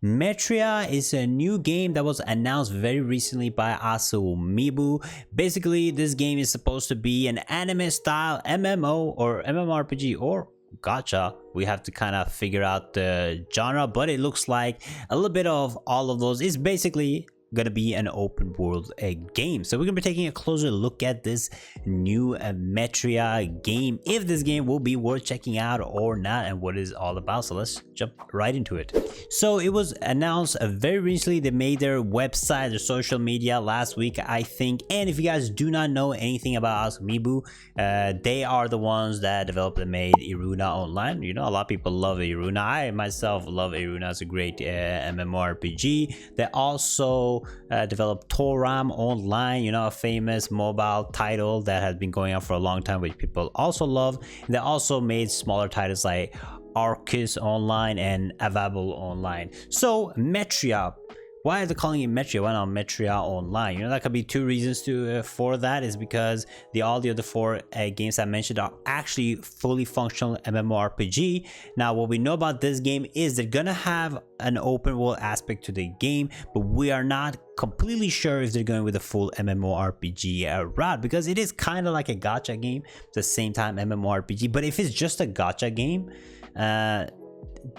METRIA is a new game that was announced very recently by Mibu. Basically, this game is supposed to be an anime style MMO or MMORPG or gacha. We have to kind of figure out the genre, but it looks like a little bit of all of those. It's basically gonna be an open world game. So we're gonna be taking a closer look at this new METRIA game, if this game will be worth checking out or not, and what it's all about. So let's jump right into it. So it was announced very recently. They made their website, their social media last week, I think. And if you guys do not know anything about Mibu, they are the ones that developed and made Iruna Online. You know, a lot of people love Iruna. I myself love Iruna. It's a great MMORPG. They also developed Toram Online, you know, a famous mobile title that has been going on for a long time, which people also love. And they also made smaller titles like Arcus Online and Avable Online. So METRIA, why are they calling it METRIA? Why not METRIA Online? You know, that could be two reasons for that. Is because all the other four games I mentioned are actually fully functional MMORPG. Now, what we know about this game is they're gonna have an open world aspect to the game, but we are not completely sure if they're going with a full MMORPG route, because it is kind of like a gacha game at the same time MMORPG. But if it's just a gacha game,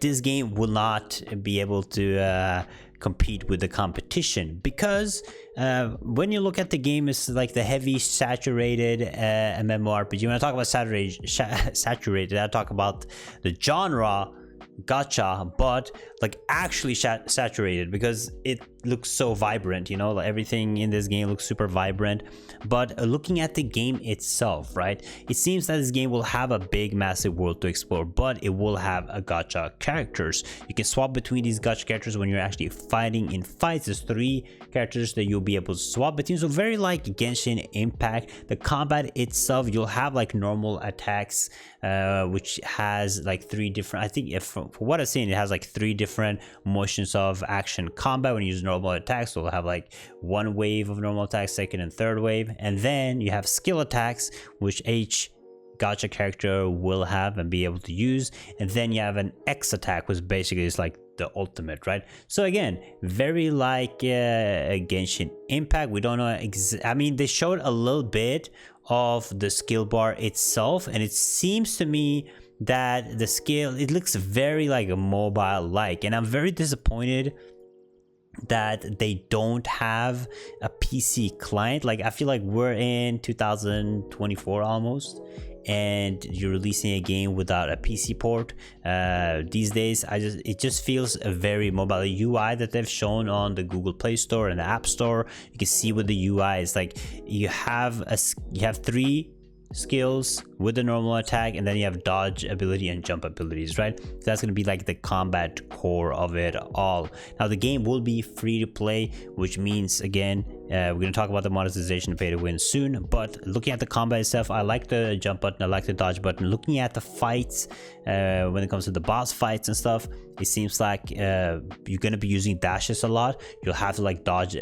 this game will not be able to compete with the competition, because when you look at the game, it's like the heavy saturated MMORPG. When I talk about saturated, I talk about the genre gacha, but like actually saturated, because it looks so vibrant, you know, like everything in this game looks super vibrant. But looking at the game itself, right, it seems that this game will have a big massive world to explore, but it will have a gacha characters. You can swap between these gacha characters when you're actually fighting in fights. There's 3 characters that you'll be able to swap between, so very like Genshin Impact. The combat itself, you'll have like normal attacks, which has like 3 different, I think if for what I've seen, it has like 3 different motions of action combat when you use normal attacks. So we'll have like 1 wave of normal attacks, 2nd and 3rd wave, and then you have skill attacks, which each gacha character will have and be able to use, and then you have an X attack, which basically is like the ultimate, right? So again, very like Genshin Impact. We don't know I mean, they showed a little bit of the skill bar itself, and it seems to me that the skill, it looks very like a mobile like, and I'm very disappointed that they don't have a PC client. Like, I feel like we're in 2024 almost, and you're releasing a game without a PC port these days. It just feels a very mobile. The UI that they've shown on the Google Play Store and the App Store, you can see with the UI, it's like you have 3 skills with the normal attack, and then you have dodge ability and jump abilities, right? So that's going to be like the combat core of it all. Now, the game will be free to play, which means, again, we're going to talk about the monetization pay to win soon. But looking at the combat itself, I like the jump button, I like the dodge button. Looking at the fights, when it comes to the boss fights and stuff, it seems like you're going to be using dashes a lot. You'll have to like dodge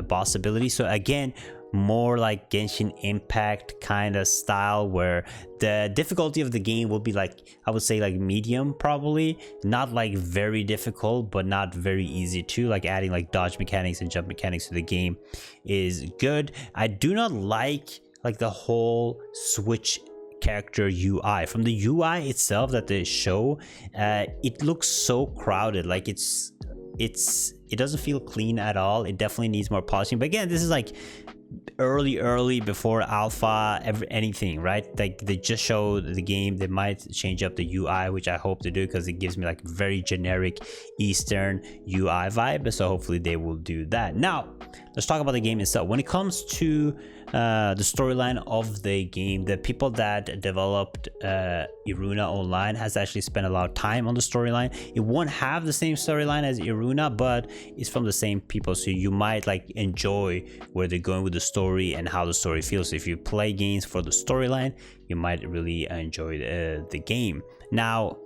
boss ability. So again, more like Genshin Impact kind of style, where the difficulty of the game will be like, I would say like medium, probably not like very difficult, but not very easy too. Like adding like dodge mechanics and jump mechanics to the game is good. I do not like the whole switch character UI. From the UI itself that they show, it looks so crowded. Like it doesn't feel clean at all. It definitely needs more polishing. But again, this is like early before alpha anything, right? Like they just showed the game. They might change up the UI, which I hope to do, because it gives me like very generic Eastern UI vibe. So hopefully they will do that. Now let's talk about the game itself. When it comes to the storyline of the game, the people that developed Iruna Online has actually spent a lot of time on the storyline. It won't have the same storyline as Iruna, but it's from the same people, so you might like enjoy where they're going with the story and how the story feels. If you play games for the storyline, you might really enjoy the game. Now,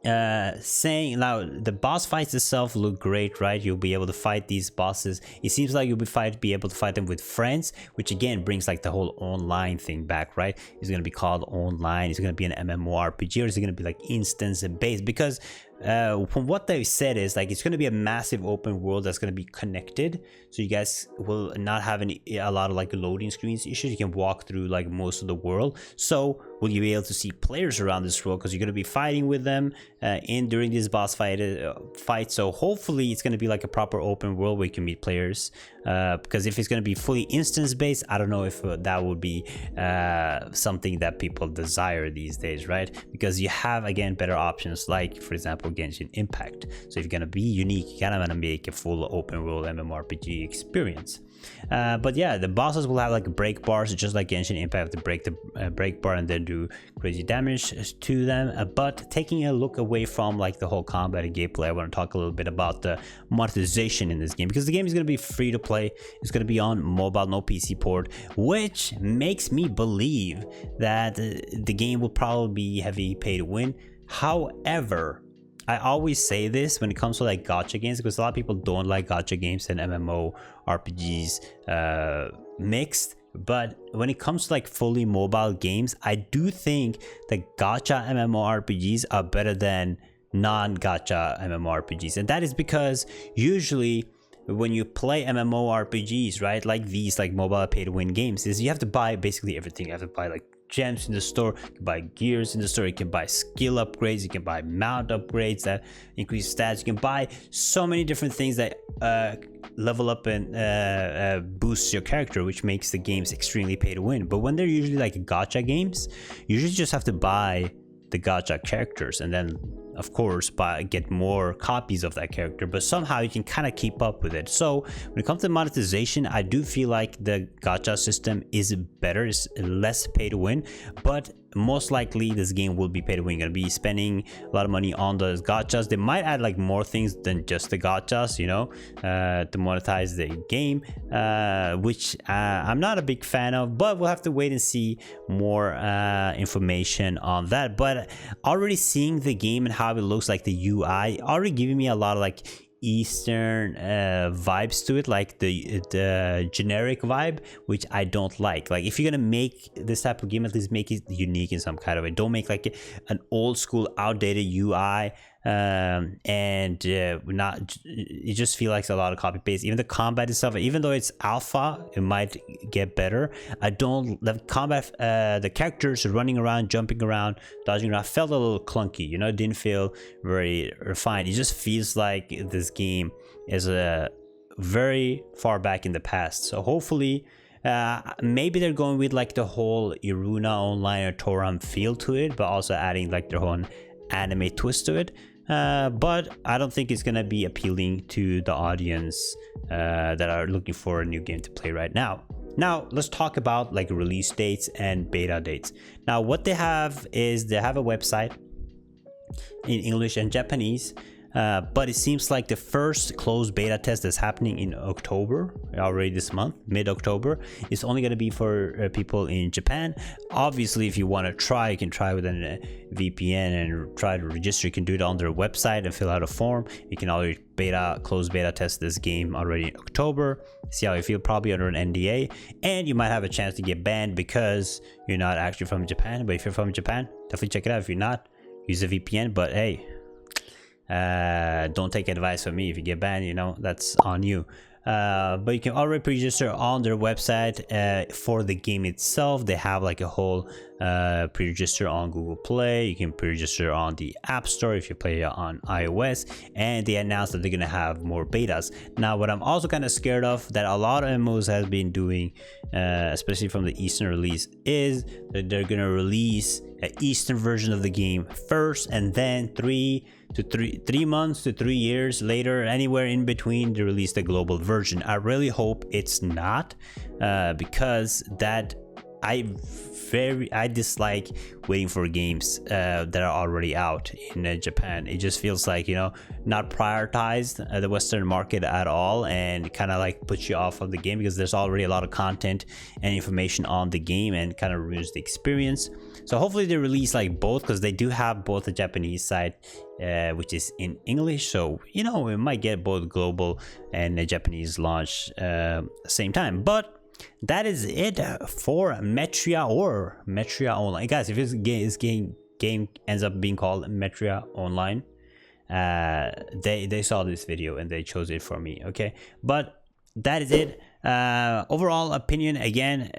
the boss fights itself look great, right? You'll be able to fight these bosses. It seems like you'll be able to fight them with friends, which again brings like the whole online thing back, right? It's going to be called online. It's going to be an MMORPG, or is it going to be like instance based? Because from what they said is like it's going to be a massive open world that's going to be connected, so you guys will not have a lot of like loading screens issues. You can walk through like most of the world. So will you be able to see players around this world, because you're going to be fighting with them during this boss fight. So hopefully it's going to be like a proper open world where you can meet players, because if it's going to be fully instance based, I don't know if that would be something that people desire these days, right? Because you have, again, better options, like for example Genshin Impact. So if you're going to be unique, you kind of want to make a full open world MMORPG experience. But yeah, the bosses will have like break bars, just like Genshin Impact, to break the break bar and then do crazy damage to them. But taking a look away from like the whole combat and gameplay, I want to talk a little bit about the monetization in this game, because the game is going to be free to play. It's going to be on mobile, no PC port, which makes me believe that the game will probably be heavy pay to win. However, I always say this when it comes to like gacha games, because a lot of people don't like gacha games and MMO RPGs mixed. But when it comes to like fully mobile games, I do think that gacha MMORPGs are better than non-gacha MMORPGs. And that is because usually when you play MMORPGs, right, like these like mobile pay to win games, is you have to buy basically everything. You have to buy like gems in the store, you can buy gears in the store, you can buy skill upgrades, you can buy mount upgrades that increase stats, you can buy so many different things that level up and boost your character, which makes the games extremely pay to win. But when they're usually like gacha games, you usually just have to buy the gacha characters and then of course get more copies of that character, but somehow you can kind of keep up with it. So when it comes to monetization, I do feel like the gacha system is better, it's less pay to win, but most likely this game will be pay to win. You're gonna be spending a lot of money on those gachas. They might add like more things than just the gachas, you know, to monetize the game, which I'm not a big fan of, but we'll have to wait and see more information on that. But already seeing the game and how it looks, like the UI already giving me a lot of like Eastern vibes to it, like the generic vibe, which I don't like. Like if you're gonna make this type of game, at least make it unique in some kind of way. Don't make like an old school outdated UI, and not, it just feels like a lot of copy paste. Even the combat itself, even though it's alpha, it might get better. I don't, the combat, the characters running around, jumping around, dodging around felt a little clunky, you know. It didn't feel very refined. It just feels like this game is a very far back in the past. So hopefully maybe they're going with like the whole Iruna online or Toram feel to it, but also adding like their own anime twist to it. But I don't think it's gonna be appealing to the audience that are looking for a new game to play right now. Now let's talk about like release dates and beta dates. Now what they have is they have a website in English and Japanese, but it seems like the first closed beta test that's happening in October, already this month, mid-October, is only going to be for people in Japan. Obviously, if you want to try, you can try with a VPN and try to register. You can do it on their website and fill out a form. You can already closed beta test this game already in October. See how you feel, probably under an NDA, and you might have a chance to get banned because you're not actually from Japan. But if you're from Japan, definitely check it out. If you're not, use a VPN. But hey, don't take advice from me. If you get banned, you know, that's on you. But you can already pre-register on their website for the game itself. They have like a whole pre-register on Google Play. You can pre-register on the App Store if you play on iOS, and they announced that they're gonna have more betas. Now what I'm also kind of scared of, that a lot of MMOs has been doing, especially from the Eastern release, is that they're gonna release an Eastern version of the game first, and then 3 months to 3 years later, anywhere in between, to release the global version. I really hope it's not, because that I dislike waiting for games that are already out in Japan. It just feels like, you know, not prioritized the Western market at all, and kind of like puts you off of the game because there's already a lot of content and information on the game, and kind of ruins the experience. So hopefully they release like both, because they do have both the Japanese side, which is in English, so you know, we might get both global and the Japanese launch same time. But that is it for METRIA or METRIA Online. Guys, if this game ends up being called METRIA Online, they saw this video and they chose it for me. Okay, but that is it. Overall opinion, again,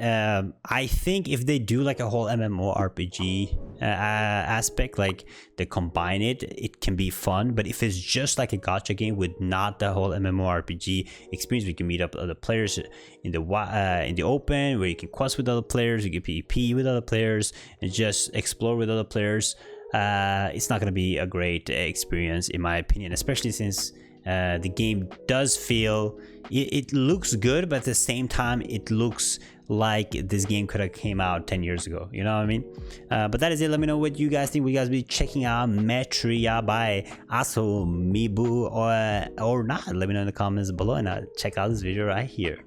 I think if they do like a whole MMORPG aspect, like they combine it, it can be fun. But if it's just like a gacha game with not the whole MMORPG experience, we can meet up other players in the open, where you can quest with other players, you can PvP with other players, and just explore with other players. It's not going to be a great experience in my opinion, especially since the game does feel, it looks good, but at the same time it looks like this game could have came out 10 years ago, you know what I mean? But that is it. Let me know what you guys think. Will you guys be checking out METRIA by Asumibu or not? Let me know in the comments below, and I'll check out this video right here.